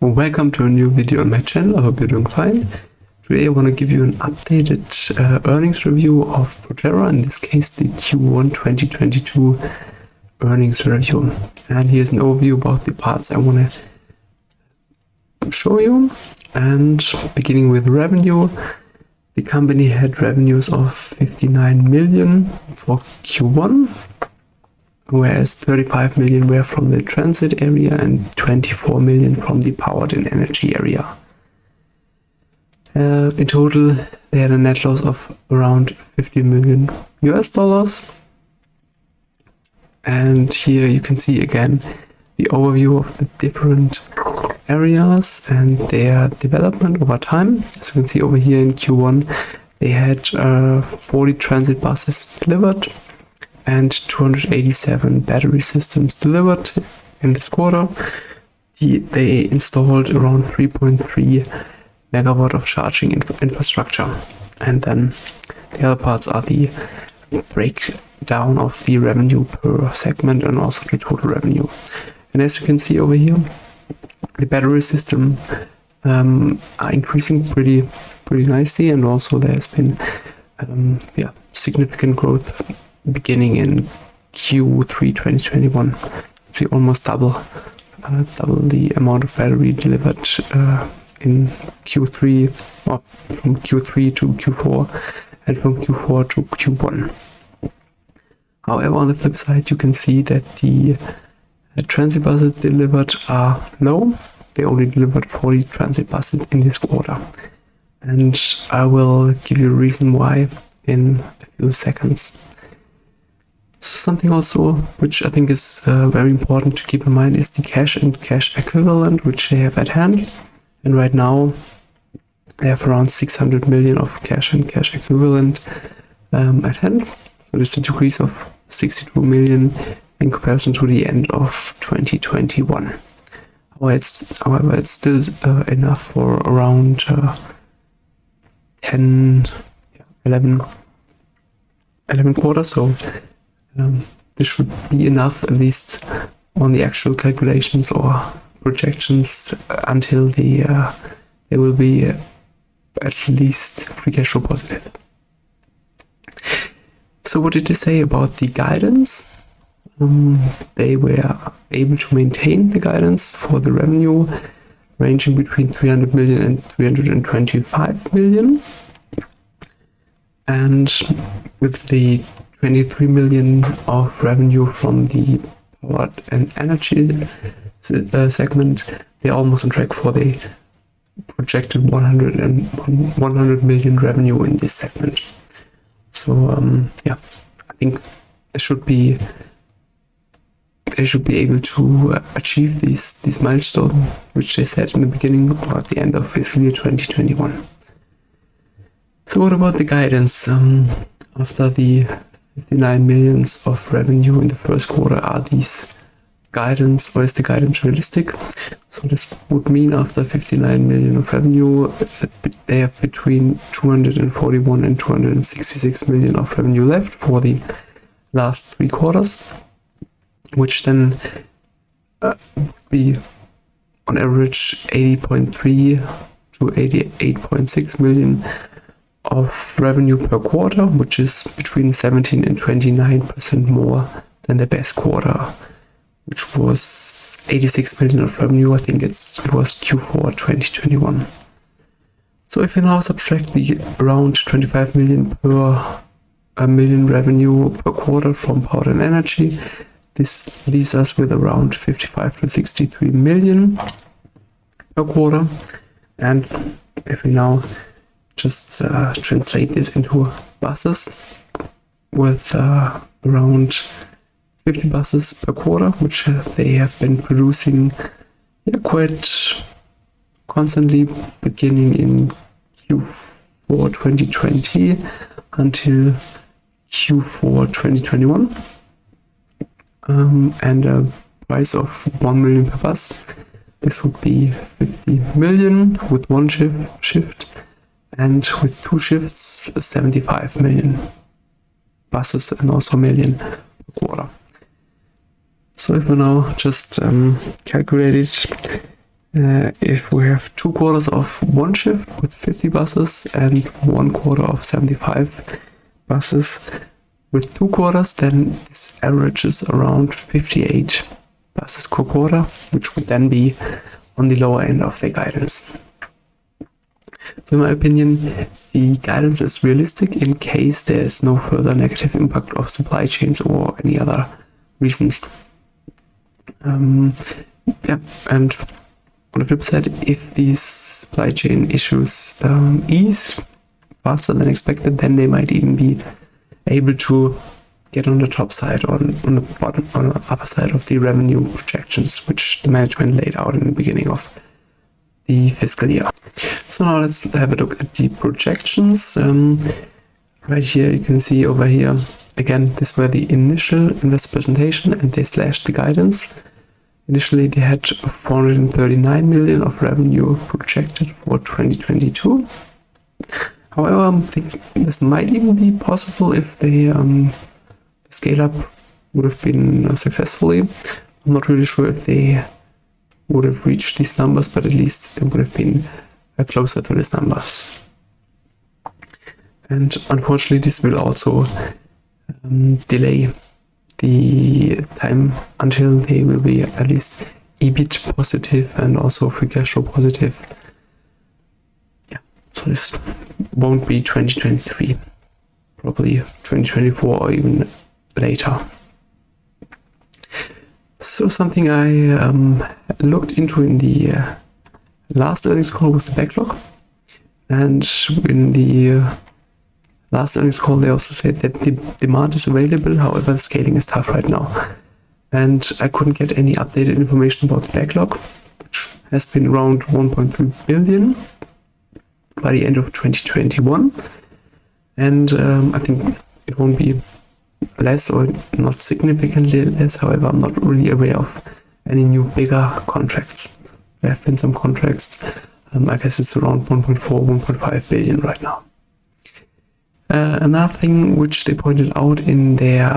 Well, welcome to a new video on my channel. I hope you're doing fine. Today I want to give you an updated earnings review of Proterra, in this case the Q1 2022 earnings review. And here's an overview about the parts I want to show you. And beginning with revenue, the company had revenues of 59 million for Q1. Whereas 35 million were from the transit area and 24 million from the powered and energy area. In total, they had a net loss of around 50 million US dollars. And here you can see again the overview of the different areas and their development over time. As you can see over here in Q1, they had 40 transit buses delivered and 287 battery systems delivered in this quarter. They installed around 3.3 megawatt of charging infrastructure. And then the other parts are the breakdown of the revenue per segment and also the total revenue. And as you can see over here, the battery system are increasing pretty nicely, and also there's been significant growth beginning in Q3 2021. See, almost double the amount of battery delivered in Q3, or from Q3 to Q4 and from Q4 to Q1. However, on the flip side, you can see that the transit buses delivered are low. They only delivered 40 transit buses in this quarter, and I will give you a reason why in a few seconds. Something also which I think is very important to keep in mind is the cash and cash equivalent which they have at hand. And right now they have around 600 million of cash and cash equivalent at hand. So this is a decrease of 62 million in comparison to the end of 2021. However, it's still enough for around 11 quarters. So this should be enough, at least on the actual calculations or projections, until they will be at least free cash flow positive. So what did they say about the guidance? They were able to maintain the guidance for the revenue ranging between 300 million and 325 million. And with the 23 million of revenue from the powered and energy segment, they're almost on track for the projected 100 million revenue in this segment. So I think they should be able to achieve these milestones which they set in the beginning or at the end of fiscal year 2021. So what about the guidance? After the 59 million of revenue in the first quarter, are these guidance, or is the guidance realistic? So this would mean after 59 million of revenue, they have between 241 and 266 million of revenue left for the last 3 quarters, which then would be on average 80.3 to 88.6 million of revenue per quarter, which is between 17 and 29% more than the best quarter, which was 86 million of revenue. I think it was Q4 2021. So if we now subtract the around 25 million per million revenue per quarter from power and energy, this leaves us with around 55 to 63 million per quarter. And if we now just translate this into buses, with around 50 buses per quarter, which they have been producing quite constantly beginning in Q4 2020 until Q4 2021, and a price of 1 million per bus. This would be 50 million with one shift, and with 2 shifts 75 million buses and also million per quarter. So if we now just calculate it, if we have 2 quarters of one shift with 50 buses and 1 quarter of 75 buses with 2 quarters, then this averages around 58 buses per quarter, which would then be on the lower end of the guidance. So in my opinion, the guidance is realistic in case there's no further negative impact of supply chains or any other reasons. Yeah, and on the flip side, if these supply chain issues ease faster than expected, then they might even be able to get on the top side or on the bottom, on the upper side of the revenue projections, which the management laid out in the beginning of the fiscal year. So now let's have a look at the projections. Right here, you can see over here, again, this were the initial investor presentation and they slashed the guidance. Initially, they had 439 million of revenue projected for 2022. However, I think this might even be possible if the scale up would have been successfully. I'm not really sure if they would have reached these numbers, but at least they would have been closer to these numbers. And unfortunately, this will also delay the time until they will be at least EBIT positive and also free cash flow positive. Yeah, so this won't be 2023, probably 2024 or even later. So something I looked into in the last earnings call was the backlog, and in the last earnings call they also said that the demand is available, however the scaling is tough right now, and I couldn't get any updated information about the backlog, which has been around 1.3 billion by the end of 2021, and I think it won't be less or not significantly less. However, I'm not really aware of any new bigger contracts. There have been some contracts. I guess it's around 1.4, 1.5 billion right now. Another thing which they pointed out in their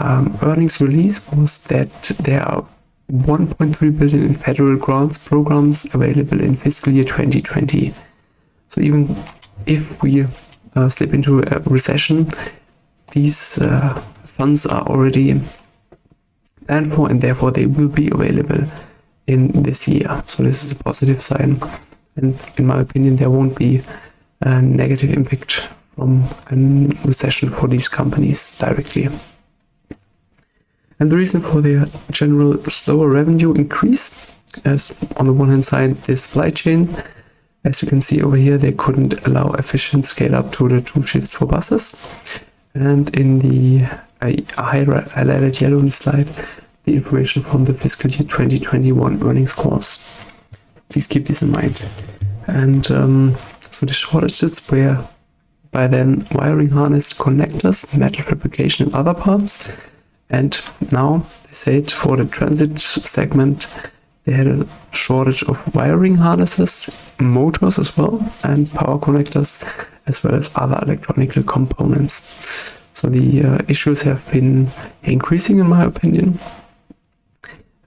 earnings release was that there are 1.3 billion in federal grants programs available in fiscal year 2020. So even if we slip into a recession, these funds are already planned for, and therefore they will be available in this year. So this is a positive sign, and in my opinion there won't be a negative impact from a recession for these companies directly. And the reason for the general slower revenue increase is, on the one hand side, the supply chain. As you can see over here, they couldn't allow efficient scale up to the 2 shifts for buses. And in the highlighted yellow on the slide, the information from the fiscal year 2021 earnings calls. Please keep this in mind. And so the shortages were by then wiring harness connectors, metal fabrication and other parts. And now they said for the transit segment, they had a shortage of wiring harnesses, motors as well, and power connectors, as well as other electronic components. So the issues have been increasing, in my opinion.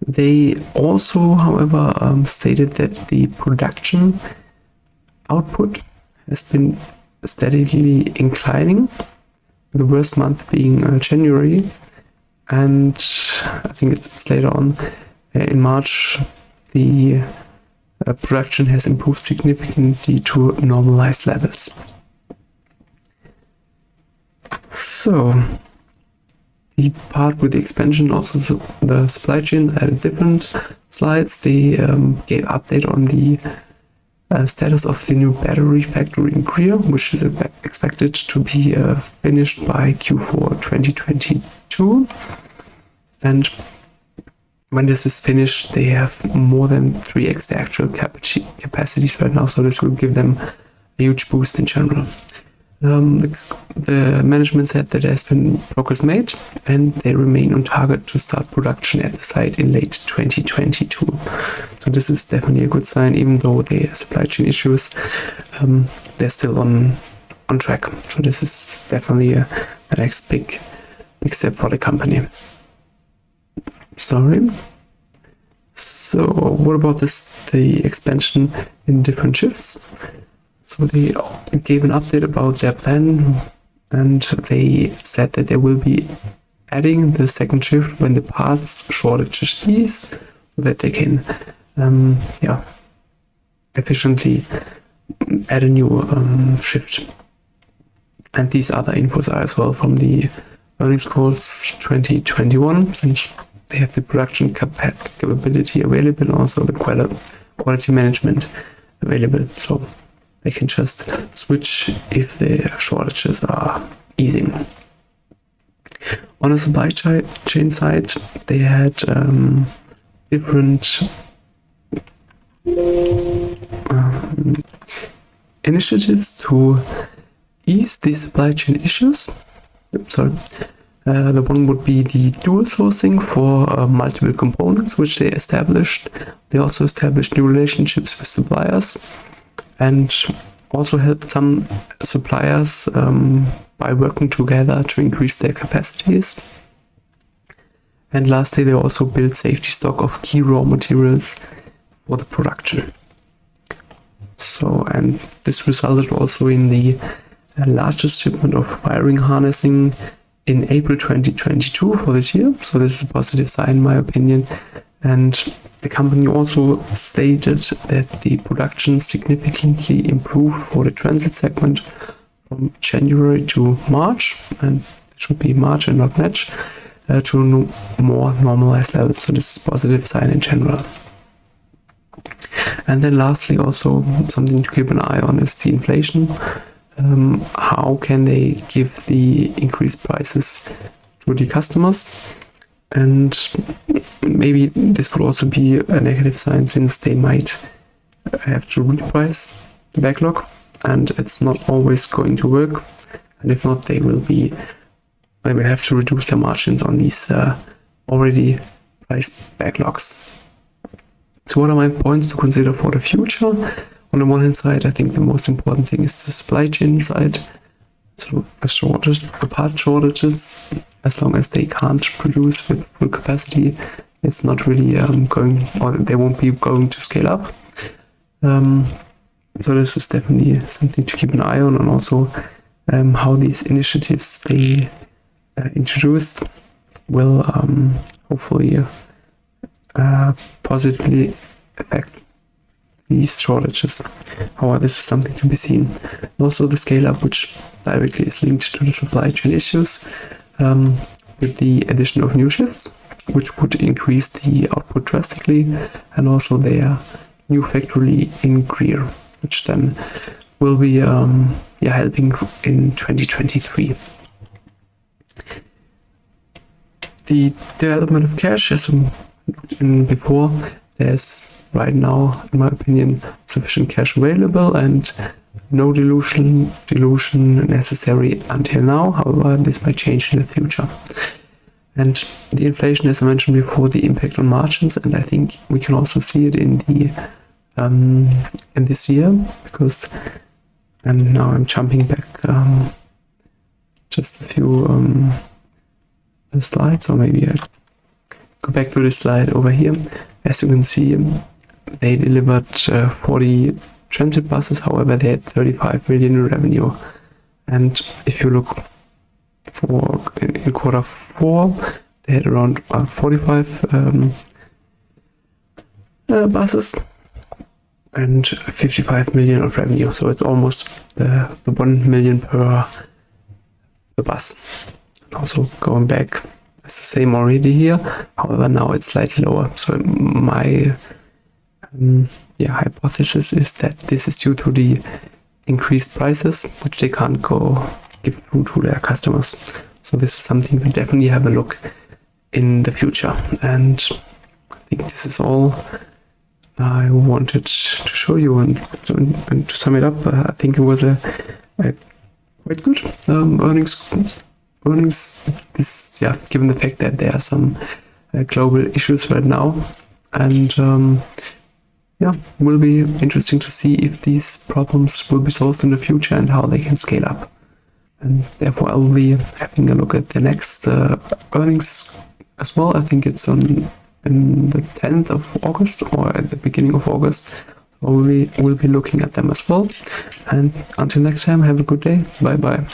They also, however, stated that the production output has been steadily inclining, the worst month being January, and I think it's later on in March the production has improved significantly to normalized levels. So the part with the expansion, also the supply chain, had different slides. They gave update on the status of the new battery factory in Korea, which is expected to be finished by Q4 2022. And when this is finished, they have more than 3x the actual capacities right now, so this will give them a huge boost in general. The management said that there has been progress made and they remain on target to start production at the site in late 2022. So this is definitely a good sign, even though the supply chain issues, they're still on track. So this is definitely the next big step for the company. Sorry. So what about the expansion in different shifts? So they gave an update about their plan, and they said that they will be adding the second shift when the parts shortages ease, so that they can efficiently add a new shift. And these other infos are as well from the earnings calls 2021, since they have the production capability available and also the quality management available. So they can just switch if the shortages are easing. On the supply chain side, they had different initiatives to ease the supply chain issues. The one would be the dual sourcing for multiple components, which they established. They also established new relationships with suppliers and also helped some suppliers by working together to increase their capacities. And lastly, they also built safety stock of key raw materials for the production. So, and this resulted also in the largest shipment of wiring harnessing in April 2022 for this year. So this is a positive sign in my opinion. And the company also stated that the production significantly improved for the transit segment from January to March, and it should be March and not March, to more normalized levels. So this is a positive sign in general. And then lastly, also something to keep an eye on is the inflation. How can they give the increased prices to the customers? And maybe this would also be a negative sign, since they might have to reprice the backlog, and it's not always going to work. And if not, they will have to reduce their margins on these already priced backlogs. So what are my points to consider for the future? On the one hand side, I think the most important thing is the supply chain side. So part shortages, as long as they can't produce with full capacity, it's not really they won't be going to scale up. So this is definitely something to keep an eye on, and also how these initiatives they introduced will hopefully positively affect these shortages. However, this is something to be seen. And also the scale up, which directly is linked to the supply chain issues, with the addition of new shifts, which would increase the output drastically, and also their new factory in Greer, which then will be helping in 2023. The development of cash, as we looked in before, there's right now, in my opinion, sufficient cash available and no dilution necessary until now. However, this might change in the future. And the inflation, as I mentioned before, the impact on margins, and I think we can also see it in the in this year, because, and now I'm jumping back just a few slides, or maybe I go back to this slide over here. As you can see, they delivered 40 transit buses. However, they had 35 million in revenue. And if you look for in quarter 4, they had around 45 buses and 55 million of revenue. So it's almost the 1 million per bus. And also going back, it's the same already here. However, now it's slightly lower. So my hypothesis is that this is due to the increased prices, which they can't give through to their customers. So this is something to definitely have a look in the future. And I think this is all I wanted to show you. And to sum it up, I think it was a quite good earnings. Given the fact that there are some global issues right now, and will be interesting to see if these problems will be solved in the future and how they can scale up. And therefore, I will be having a look at the next earnings as well. I think it's on in the 10th of August or at the beginning of August. So we'll be looking at them as well. And until next time, have a good day. Bye bye.